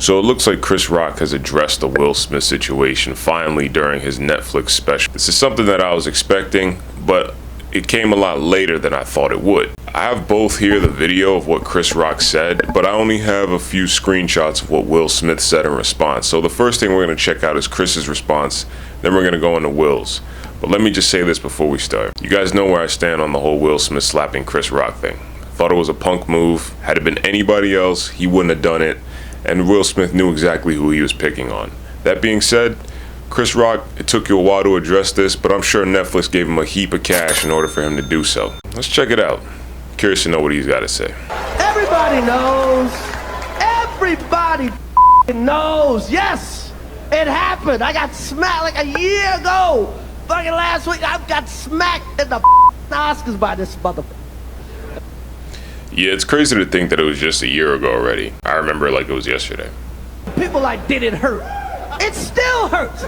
So it looks like Chris Rock has addressed the Will Smith situation finally during his Netflix special. This is something that I was expecting, but it came a lot later than I thought it would. I have both here, the video of what Chris Rock said, but I only have a few screenshots of what Will Smith said in response. So the first thing we're going to check out is Chris's response, then we're going to go into Will's. But let me just say this before we start. You guys know where I stand on the whole Will Smith slapping Chris Rock thing. Thought it was a punk move. Had it been anybody else, he wouldn't have done it. And Will Smith knew exactly who he was picking on. That being said, Chris Rock, it took you a while to address this, but I'm sure Netflix gave him a heap of cash in order for him to do so. Let's check it out. Curious to know what he's got to say. Everybody knows. Everybody knows. Yes, it happened. I got smacked like a year ago. Fucking last week, I got smacked in the Oscars by this motherfucker. Yeah, it's crazy to think that it was just a year ago already. I remember it like it was yesterday. People like, did it hurt? It still hurts.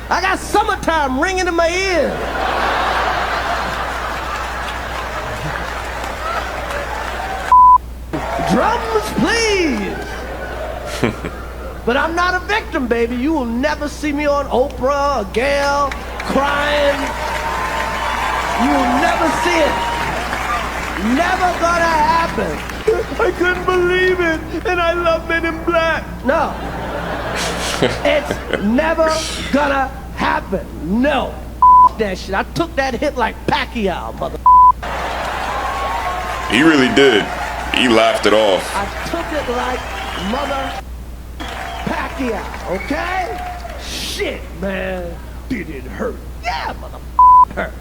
I got summertime ringing in my ears. Drums, please. But I'm not a victim, baby. You will never see me on Oprah or Gayle crying. You will never see it. Never gonna happen. I couldn't believe it, and I love Men in Black. No. It's never gonna happen. No. That shit. I took that hit like Pacquiao, mother. He really did. He laughed it off. I took it like mother Pacquiao, okay? Shit, man. Did it hurt? Yeah, mother hurt.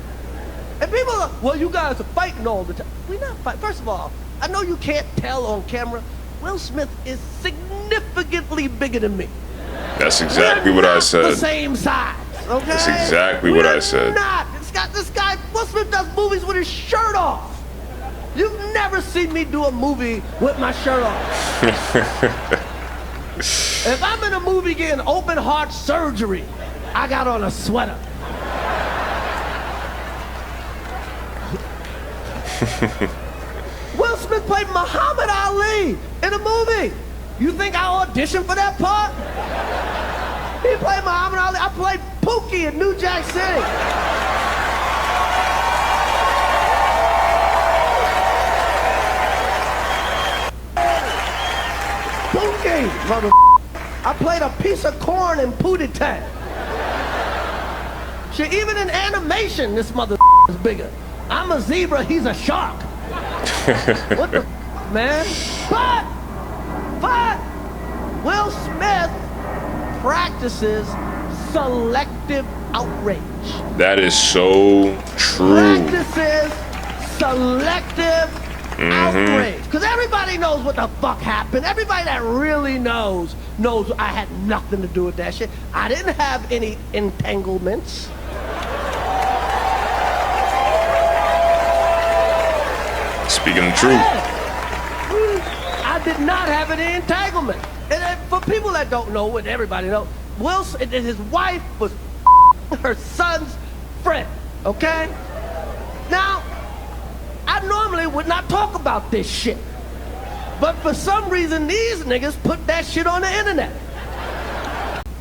And people are, well, you guys are fighting all the time. We're not fighting. First of all, I know you can't tell on camera. Will Smith is significantly bigger than me. That's exactly what I said. The same size, okay? That's exactly what I said. Not. This guy, Will Smith does movies with his shirt off. You've never seen me do a movie with my shirt off. If I'm in a movie getting open heart surgery, I got on a sweater. Will Smith played Muhammad Ali in a movie. You think I auditioned for that part? He played Muhammad Ali. I played Pookie in New Jack City. Pookie, mother. I played a piece of corn in Pootie Tang. Shit, even in animation, this mother is bigger. I'm a zebra, he's a shark. What the man? But Will Smith practices selective outrage. That is so true. Practices selective outrage. Because everybody knows what the fuck happened. Everybody that really knows I had nothing to do with that shit. I didn't have any entanglements. Speaking the truth. I did not have any entanglement. And for people that don't know, and everybody knows, Wilson and his wife was her son's friend, okay? Now, I normally would not talk about this shit. But for some reason, these niggas put that shit on the internet.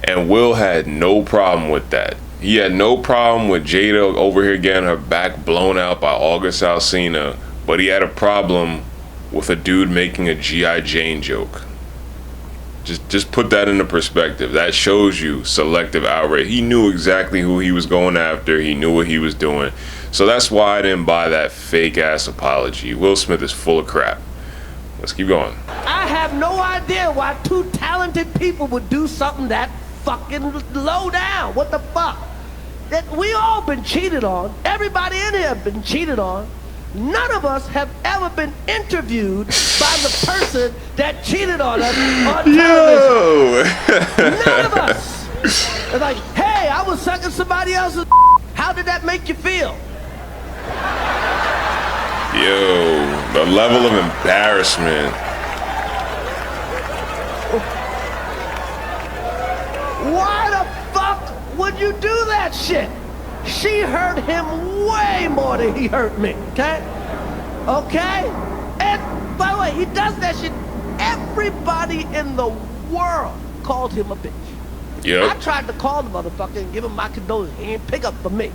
And Will had no problem with that. He had no problem with Jada over here getting her back blown out by August Alsina. But he had a problem with a dude making a G.I. Jane joke. Just put that into perspective. That shows you selective outrage. He knew exactly who he was going after. He knew what he was doing. So that's why I didn't buy that fake ass apology. Will Smith is full of crap. Let's keep going. I have no idea why two talented people would do something that fucking low down. What the fuck? That we all been cheated on. Everybody in here have been cheated on. None of us have ever been interviewed by the person that cheated on us on television. None of us. It's like, hey, I was sucking somebody else's. How did that make you feel? Yo, the level of embarrassment. Why the fuck would you do that shit? She hurt him way more than he hurt me, okay? Okay? And by the way, he does that shit every everybody in the world called him a bitch. Yep. I tried to call the motherfucker and give him my condolences. He didn't pick up for me.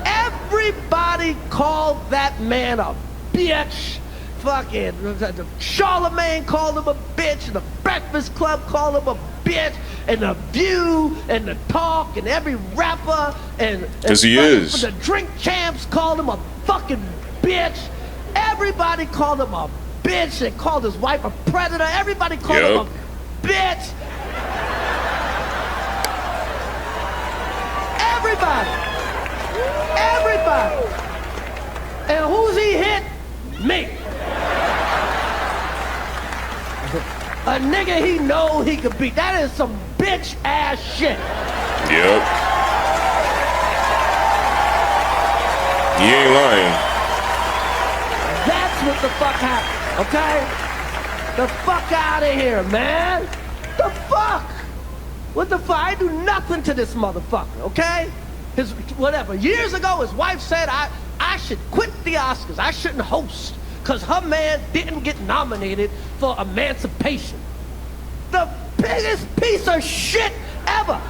Everybody called that man a bitch. Fucking Charlemagne called him a bitch, and the Breakfast Club called him a bitch, and the View, and the Talk, and every rapper, and he is. The Drink Champs called him a fucking bitch. Everybody called him a bitch. They called his wife a predator. Everybody called him a bitch. Everybody. And who's he hit? Me. A nigga he know he could beat. That is some bitch ass shit. Yep. He ain't lying. That's what the fuck happened, okay? The fuck out of here, man. The fuck? What the fuck? I do nothing to this motherfucker, okay? His whatever. Years ago, his wife said I should quit the Oscars. I shouldn't host because her man didn't get nominated for Emancipation. The biggest piece of shit ever,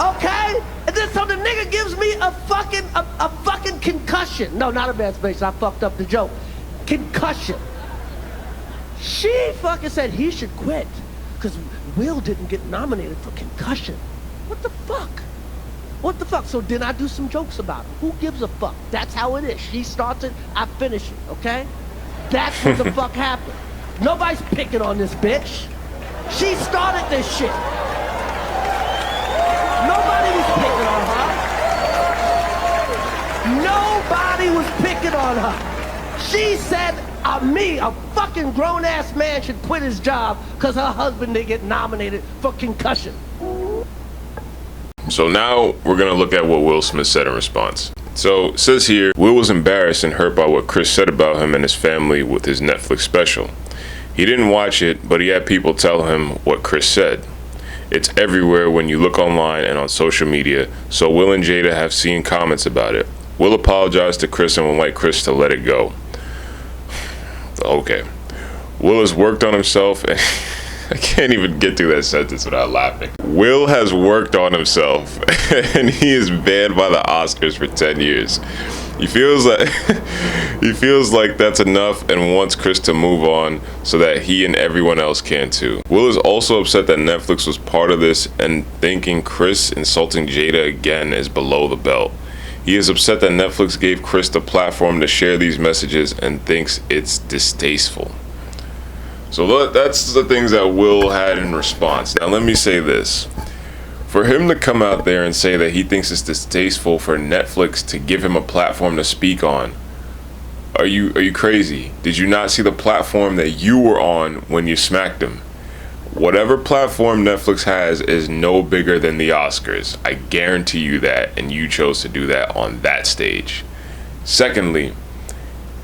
okay? And then so the nigga gives me a fucking concussion. No, not Emancipation. I fucked up the joke. Concussion. She fucking said he should quit because Will didn't get nominated for concussion. What the fuck? What the fuck? So then I do some jokes about it. Who gives a fuck? That's how it is. She starts it, I finish it, okay? That's what the fuck happened. Nobody's picking on this bitch. She started this shit. Nobody was picking on her. Nobody was picking on her. She said, a fucking grown-ass man should quit his job because her husband didn't get nominated for concussion. So now we're going to look at what Will Smith said in response. So it says here, Will was embarrassed and hurt by what Chris said about him and his family with his Netflix special. He didn't watch it, but he had people tell him what Chris said. It's everywhere when you look online and on social media, so Will and Jada have seen comments about it. Will apologized to Chris and would like Chris to let it go. Okay. Will has worked on himself and I can't even get through that sentence without laughing. Will has worked on himself and he is banned by the Oscars for 10 years. He feels like that's enough and wants Chris to move on so that he and everyone else can too. Will is also upset that Netflix was part of this and thinking Chris insulting Jada again is below the belt. He is upset that Netflix gave Chris the platform to share these messages and thinks it's distasteful. So that's the things that Will had in response. Now let me say this. For him to come out there and say that he thinks it's distasteful for Netflix to give him a platform to speak on, are you crazy? Did you not see the platform that you were on when you smacked him? Whatever platform Netflix has is no bigger than the Oscars. I guarantee you that, and you chose to do that on that stage. Secondly,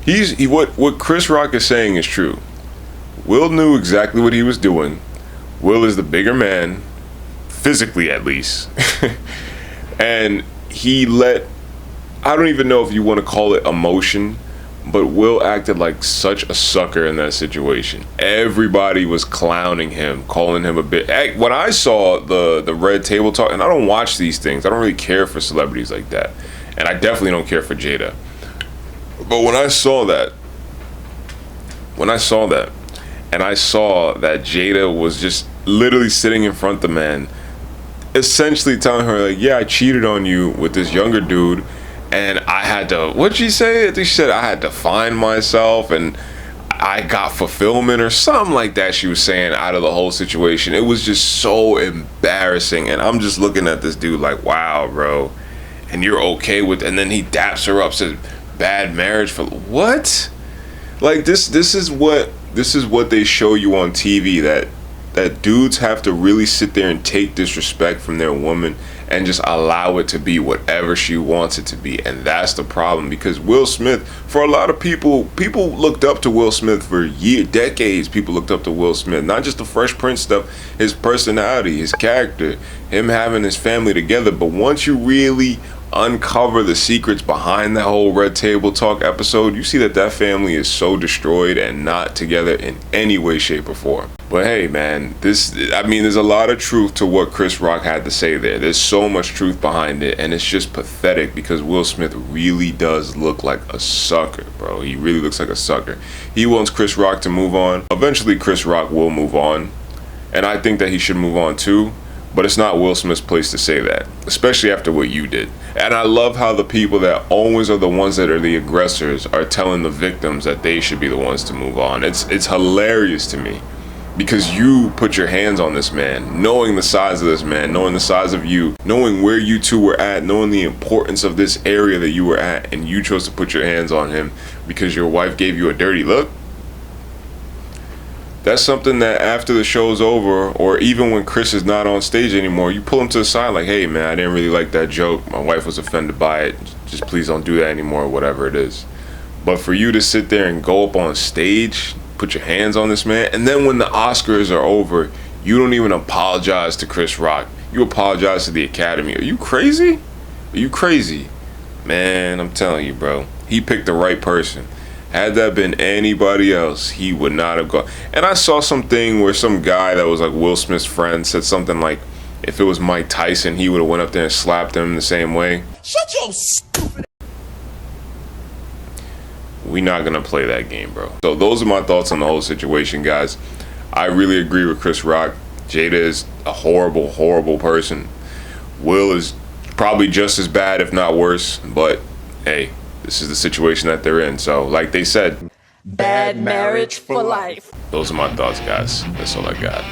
what Chris Rock is saying is true. Will knew exactly what he was doing. Will is the bigger man, physically at least. And he I don't even know if you want to call it emotion, but Will acted like such a sucker in that situation. Everybody was clowning him, calling him a bit. When I saw the Red Table Talk, and I don't watch these things, I don't really care for celebrities like that. And I definitely don't care for Jada. But when I saw that, and I saw that Jada was just literally sitting in front of the man, essentially telling her, like, yeah, I cheated on you with this younger dude, and I had to, what'd she say? I think she said I had to find myself, and I got fulfillment or something like that she was saying out of the whole situation. It was just so embarrassing, and I'm just looking at this dude like, wow, bro, and you're okay with, and then he daps her up, says, bad marriage for, what? Like, this is what they show you on TV, that dudes have to really sit there and take disrespect from their woman and just allow it to be whatever she wants it to be. And that's the problem, because Will Smith, for a lot of people looked up to Will Smith for decades. People looked up to Will Smith, not just the Fresh Prince stuff, his personality, his character, him having his family together. But once you really uncover the secrets behind that whole Red Table Talk episode, you see that that family is so destroyed and not together in any way, shape, or form. But hey, man, there's a lot of truth to what Chris Rock had to say there. There's so much truth behind it, and it's just pathetic because Will Smith really does look like a sucker, bro. He really looks like a sucker. He wants Chris Rock to move on. Eventually, Chris Rock will move on, and I think that he should move on too. But it's not Will Smith's place to say that, especially after what you did. And I love how the people that always are the ones that are the aggressors are telling the victims that they should be the ones to move on. It's hilarious to me because you put your hands on this man, knowing the size of this man, knowing the size of you, knowing where you two were at, knowing the importance of this area that you were at, and you chose to put your hands on him because your wife gave you a dirty look. That's something that after the show's over, or even when Chris is not on stage anymore, you pull him to the side like, hey man, I didn't really like that joke. My wife was offended by it. Just please don't do that anymore, whatever it is. But for you to sit there and go up on stage, put your hands on this man, and then when the Oscars are over, you don't even apologize to Chris Rock. You apologize to the Academy. Are you crazy? Are you crazy? Man, I'm telling you, bro. He picked the right person. Had that been anybody else, he would not have gone. And I saw something where some guy that was like Will Smith's friend said something like, if it was Mike Tyson, he would have went up there and slapped him the same way. Shut your stupid. We not gonna play that game, bro. So those are my thoughts on the whole situation, guys. I really agree with Chris Rock. Jada is a horrible, horrible person. Will is probably just as bad, if not worse. But hey, this is the situation that they're in. So, like they said, bad marriage for life. Those are my thoughts, guys. That's all I got.